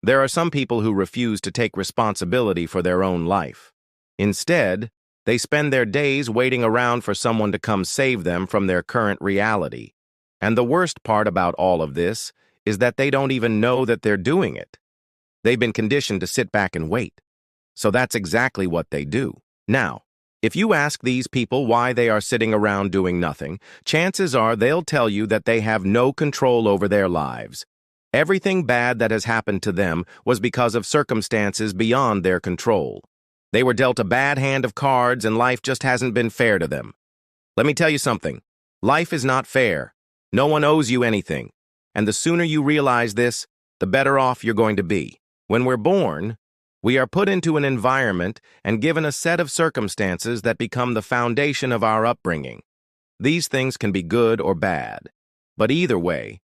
There are some people who refuse to take responsibility for their own life. Instead, they spend their days waiting around for someone to come save them from their current reality. And the worst part about all of this is that they don't even know that they're doing it. They've been conditioned to sit back and wait. So that's exactly what they do. Now, if you ask these people why they are sitting around doing nothing, chances are they'll tell you that they have no control over their lives. Everything bad that has happened to them was because of circumstances beyond their control. They were dealt a bad hand of cards and life just hasn't been fair to them. Let me tell you something. Life is not fair. No one owes you anything. And the sooner you realize this, the better off you're going to be. When we're born, we are put into an environment and given a set of circumstances that become the foundation of our upbringing. These things can be good or bad, but either way,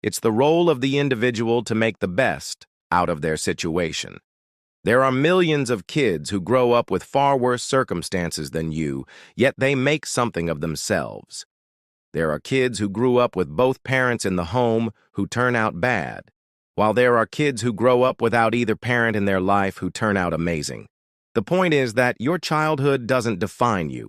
it's the role of the individual to make the best out of their situation. There are millions of kids who grow up with far worse circumstances than you, yet they make something of themselves. There are kids who grew up with both parents in the home who turn out bad, while there are kids who grow up without either parent in their life who turn out amazing. The point is that your childhood doesn't define you.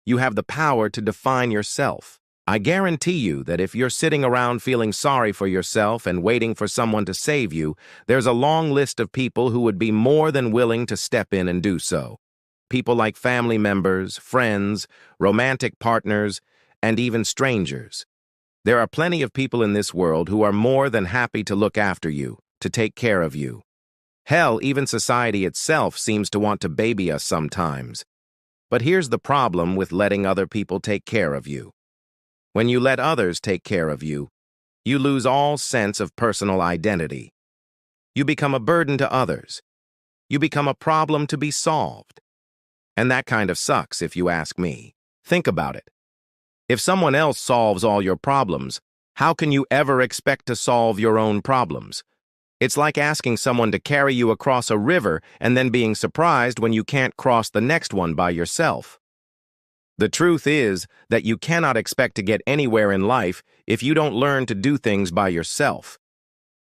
You have the power to define yourself. I guarantee you that if you're sitting around feeling sorry for yourself and waiting for someone to save you, there's a long list of people who would be more than willing to step in and do so. People like family members, friends, romantic partners, and even strangers. There are plenty of people in this world who are more than happy to look after you, to take care of you. Hell, even society itself seems to want to baby us sometimes. But here's the problem with letting other people take care of you. When you let others take care of you, you lose all sense of personal identity. You become a burden to others. You become a problem to be solved. And that kind of sucks, if you ask me. Think about it. If someone else solves all your problems, how can you ever expect to solve your own problems? It's like asking someone to carry you across a river and then being surprised when you can't cross the next one by yourself. The truth is that you cannot expect to get anywhere in life if you don't learn to do things by yourself.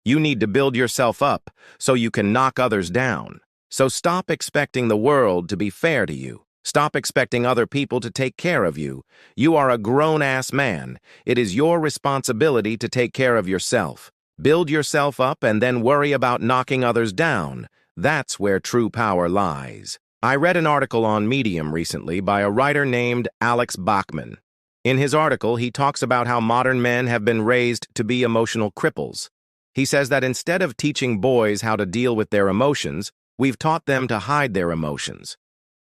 You need to build yourself up so you can knock others down. So stop expecting the world to be fair to you. Stop expecting other people to take care of you. You are a grown-ass man. It is your responsibility to take care of yourself. Build yourself up and then worry about knocking others down. That's where true power lies. I read an article on Medium recently by a writer named Alex Bachman. In his article, he talks about how modern men have been raised to be emotional cripples. He says that instead of teaching boys how to deal with their emotions, we've taught them to hide their emotions.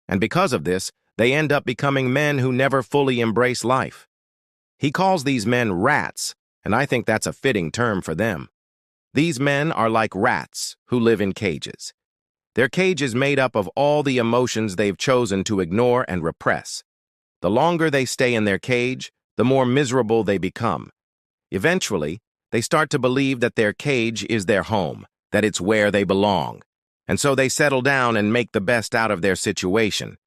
And because of this, they end up becoming men who never fully embrace life. He calls these men rats, and I think that's a fitting term for them. These men are like rats who live in cages. Their cage is made up of all the emotions they've chosen to ignore and repress. The longer they stay in their cage, the more miserable they become. Eventually, they start to believe that their cage is their home, that it's where they belong. And so they settle down and make the best out of their situation.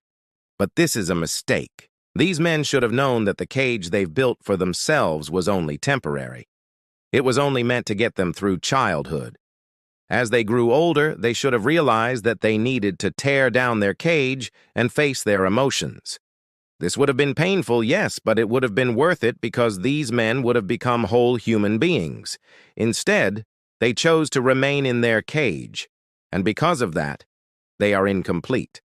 But this is a mistake. These men should have known that the cage they've built for themselves was only temporary. It was only meant to get them through childhood. As they grew older, they should have realized that they needed to tear down their cage and face their emotions. This would have been painful, yes, but it would have been worth it because these men would have become whole human beings. Instead, they chose to remain in their cage, and because of that, they are incomplete.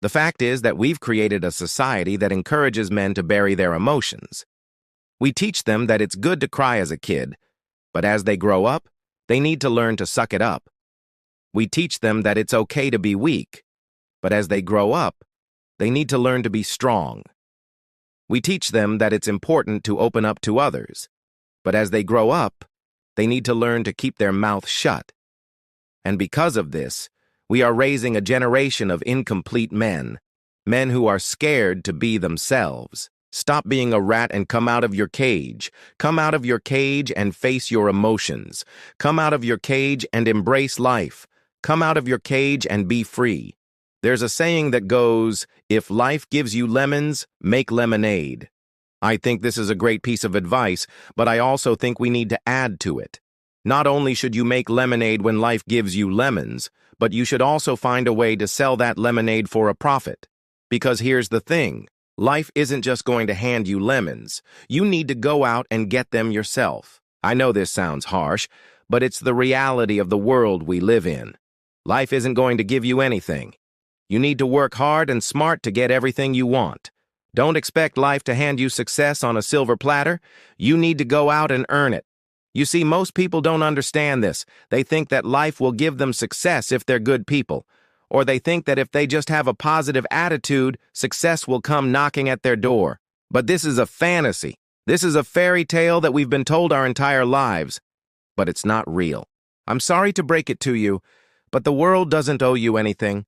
The fact is that we've created a society that encourages men to bury their emotions. We teach them that it's good to cry as a kid, but as they grow up, they need to learn to suck it up. We teach them that it's okay to be weak, but as they grow up, they need to learn to be strong. We teach them that it's important to open up to others, but as they grow up, they need to learn to keep their mouth shut. And because of this, we are raising a generation of incomplete men, men who are scared to be themselves. Stop being a rat and come out of your cage. Come out of your cage and face your emotions. Come out of your cage and embrace life. Come out of your cage and be free. There's a saying that goes, if life gives you lemons, make lemonade. I think this is a great piece of advice, but I also think we need to add to it. Not only should you make lemonade when life gives you lemons, but you should also find a way to sell that lemonade for a profit. Because here's the thing, life isn't just going to hand you lemons. You need to go out and get them yourself. I know this sounds harsh, but it's the reality of the world we live in. Life isn't going to give you anything. You need to work hard and smart to get everything you want. Don't expect life to hand you success on a silver platter. You need to go out and earn it. You see, most people don't understand this. They think that life will give them success if they're good people. Or they think that if they just have a positive attitude, success will come knocking at their door. But this is a fantasy. This is a fairy tale that we've been told our entire lives. But it's not real. I'm sorry to break it to you, but the world doesn't owe you anything.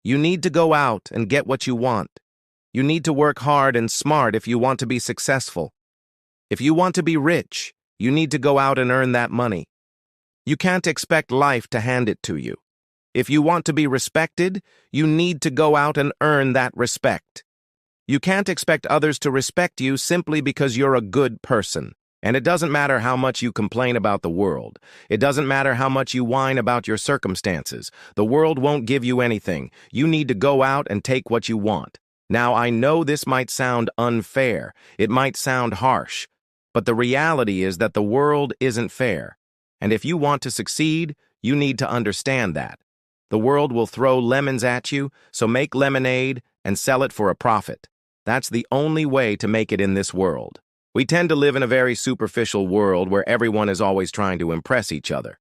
You need to go out and get what you want. You need to work hard and smart if you want to be successful. If you want to be rich, you need to go out and earn that money. You can't expect life to hand it to you. If you want to be respected, you need to go out and earn that respect. You can't expect others to respect you simply because you're a good person. And it doesn't matter how much you complain about the world. It doesn't matter how much you whine about your circumstances. The world won't give you anything. You need to go out and take what you want. Now, I know this might sound unfair. It might sound harsh. But the reality is that the world isn't fair. And if you want to succeed, you need to understand that. The world will throw lemons at you, so make lemonade and sell it for a profit. That's the only way to make it in this world. We tend to live in a very superficial world where everyone is always trying to impress each other.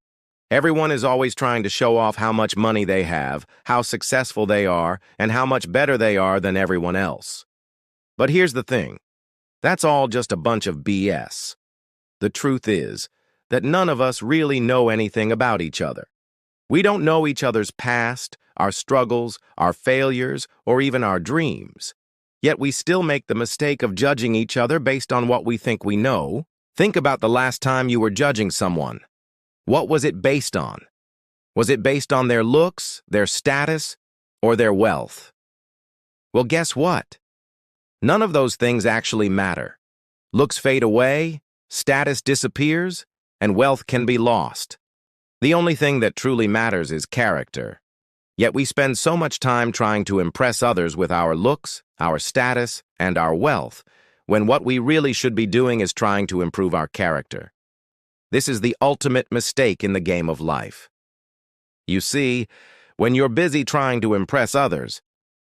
Everyone is always trying to show off how much money they have, how successful they are, and how much better they are than everyone else. But here's the thing. That's all just a bunch of BS. The truth is that none of us really know anything about each other. We don't know each other's past, our struggles, our failures, or even our dreams. Yet we still make the mistake of judging each other based on what we think we know. Think about the last time you were judging someone. What was it based on? Was it based on their looks, their status, or their wealth? Well, guess what? None of those things actually matter. Looks fade away, status disappears, and wealth can be lost. The only thing that truly matters is character. Yet we spend so much time trying to impress others with our looks, our status, and our wealth, when what we really should be doing is trying to improve our character. This is the ultimate mistake in the game of life. You see, when you're busy trying to impress others,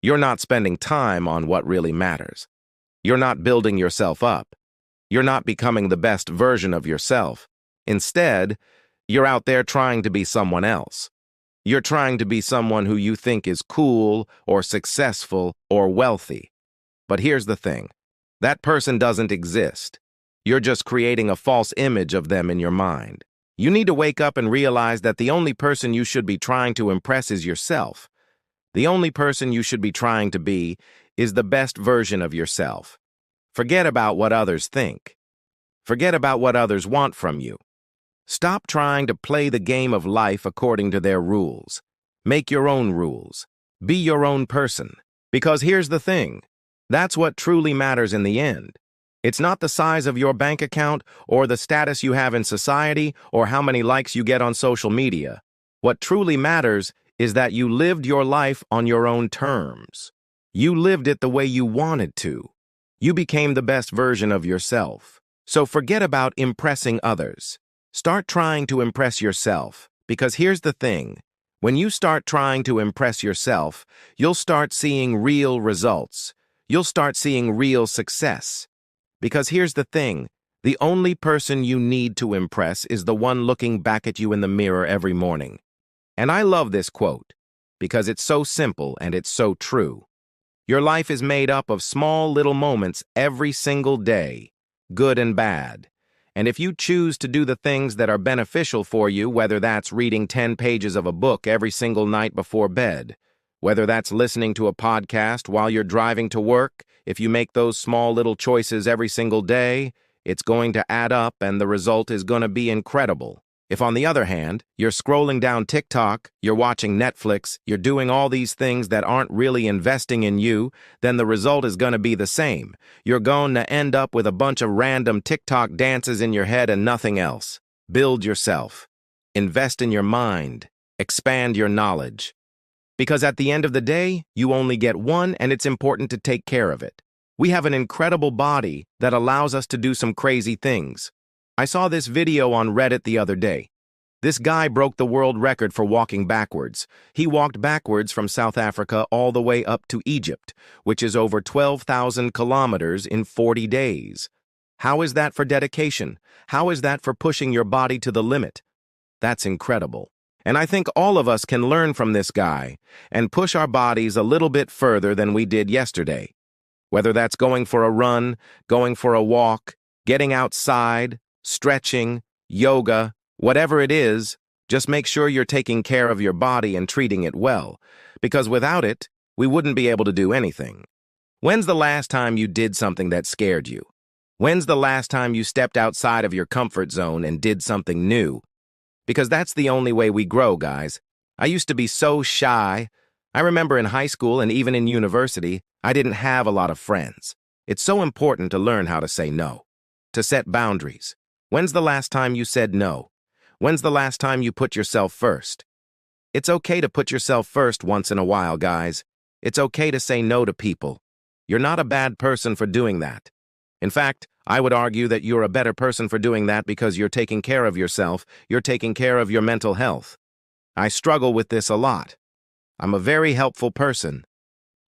you're not spending time on what really matters. You're not building yourself up. You're not becoming the best version of yourself. Instead, you're out there trying to be someone else. You're trying to be someone who you think is cool or successful or wealthy. But here's the thing. That person doesn't exist. You're just creating a false image of them in your mind. You need to wake up and realize that the only person you should be trying to impress is yourself. The only person you should be trying to be is the best version of yourself. Forget about what others think. Forget about what others want from you. Stop trying to play the game of life according to their rules. Make your own rules. Be your own person. Because here's the thing. That's what truly matters in the end. It's not the size of your bank account or the status you have in society or how many likes you get on social media. What truly matters is that you lived your life on your own terms. You lived it the way you wanted to. You became the best version of yourself. So forget about impressing others. Start trying to impress yourself, because here's the thing. When you start trying to impress yourself, you'll start seeing real results. You'll start seeing real success. Because here's the thing. The only person you need to impress is the one looking back at you in the mirror every morning. And I love this quote, because it's so simple and it's so true. Your life is made up of small little moments every single day, good and bad. And if you choose to do the things that are beneficial for you, whether that's reading 10 pages of a book every single night before bed, whether that's listening to a podcast while you're driving to work, if you make those small little choices every single day, it's going to add up and the result is going to be incredible. If, on the other hand, you're scrolling down TikTok, you're watching Netflix, you're doing all these things that aren't really investing in you, then the result is going to be the same. You're going to end up with a bunch of random TikTok dances in your head and nothing else. Build yourself. Invest in your mind. Expand your knowledge. Because at the end of the day, you only get one, and it's important to take care of it. We have an incredible body that allows us to do some crazy things. I saw this video on Reddit the other day. This guy broke the world record for walking backwards. He walked backwards from South Africa all the way up to Egypt, which is over 12,000 kilometers in 40 days. How is that for dedication? How is that for pushing your body to the limit? That's incredible. And I think all of us can learn from this guy and push our bodies a little bit further than we did yesterday. Whether that's going for a run, going for a walk, getting outside, stretching, yoga, whatever it is, just make sure you're taking care of your body and treating it well, because without it, we wouldn't be able to do anything. When's the last time you did something that scared you? When's the last time you stepped outside of your comfort zone and did something new? Because that's the only way we grow, guys. I used to be so shy. I remember in high school and even in university, I didn't have a lot of friends. It's so important to learn how to say no, to set boundaries. When's the last time you said no? When's the last time you put yourself first? It's okay to put yourself first once in a while, guys. It's okay to say no to people. You're not a bad person for doing that. In fact, I would argue that you're a better person for doing that because you're taking care of yourself, you're taking care of your mental health. I struggle with this a lot. I'm a very helpful person.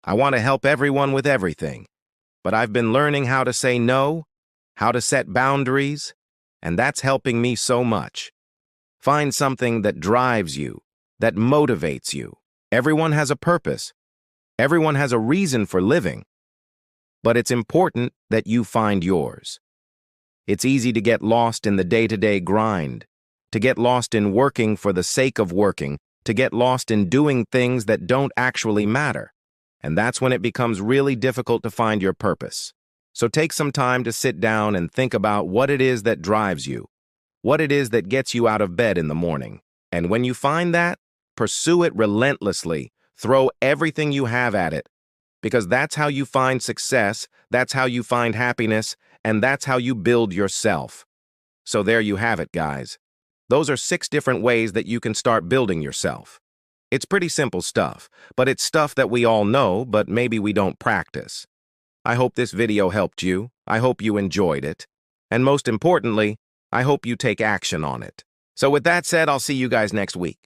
I want to help everyone with everything. But I've been learning how to say no, how to set boundaries, and that's helping me so much. Find something that drives you, that motivates you. Everyone has a purpose. Everyone has a reason for living. But it's important that you find yours. It's easy to get lost in the day-to-day grind, to get lost in working for the sake of working, to get lost in doing things that don't actually matter. And that's when it becomes really difficult to find your purpose. So take some time to sit down and think about what it is that drives you, what it is that gets you out of bed in the morning. And when you find that, pursue it relentlessly. Throw everything you have at it. Because that's how you find success, that's how you find happiness, and that's how you build yourself. So there you have it, guys. Those are 6 different ways that you can start building yourself. It's pretty simple stuff, but it's stuff that we all know, but maybe we don't practice. I hope this video helped you. I hope you enjoyed it. And most importantly, I hope you take action on it. So with that said, I'll see you guys next week.